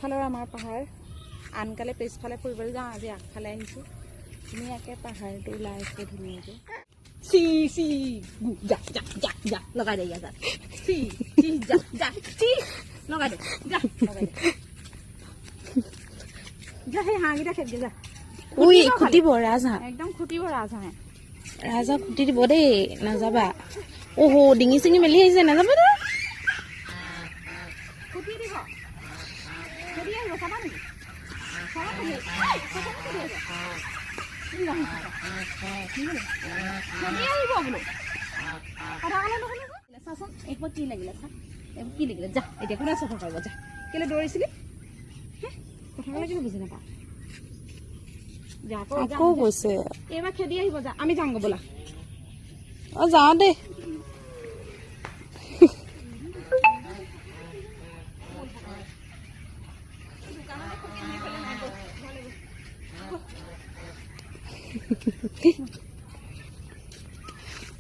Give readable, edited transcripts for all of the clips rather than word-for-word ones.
আগফালৰ আমাৰ পাহাৰ আনকালে পিছফালে ফুৰিবলৈ যাওঁ আজি আগফালে আহিছোঁ ধুনীয়াকৈ পাহাৰটো ওলাই আছে ধুনীয়াকৈ চি চি যা যা যা যা লগাই দে যা চি চি যা যা চি লগাই দে যা লগাই দে যা সেই হাঁহকেইটা খেদি যা উই খুটিব ৰাজহাঁহ একদম খুটিব ৰাজহাঁহে ৰাজহাঁহ খুটি দিব দেই নাযাবা অহ ডিঙি চিঙি মেলি আহিছে নাযাবা দে খুটি দিব খেদি আহিব চাবা নেকি চাবা খেদি আহিব বোলো কথা ক'লে নুশুনিব চাচোন এইবোৰ কি লাগিলে চা এইবোৰ কি লাগিলে যা এতিয়া কোনে চফা কৰিব যা কেলৈ দৌৰিছিলি কথা ক'লে কিন্তু বুজি নাপাওঁ যা আকৌ গৈছে এইবাৰ খেদি আহিব যা আমি যাওঁ ব'লা অ যাওঁ দেই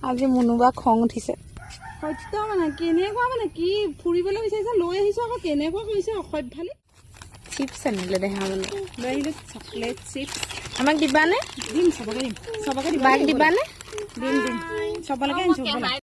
আজি মুনুবা খং উঠিছে সত্য মানে কেনেকুৱা মানে কি ফুৰিবলৈ বিচাৰিছে লৈ আহিছো আকৌ কেনেকুৱা কৰিছে অসভ্যালি চিপছ আনিলে দেহা মানে লৈ আহিলো চকলেট চিপছ আমাক দিবানে দিম চবকে দিম বাক দিবানে দিম চবলৈকে আনিছো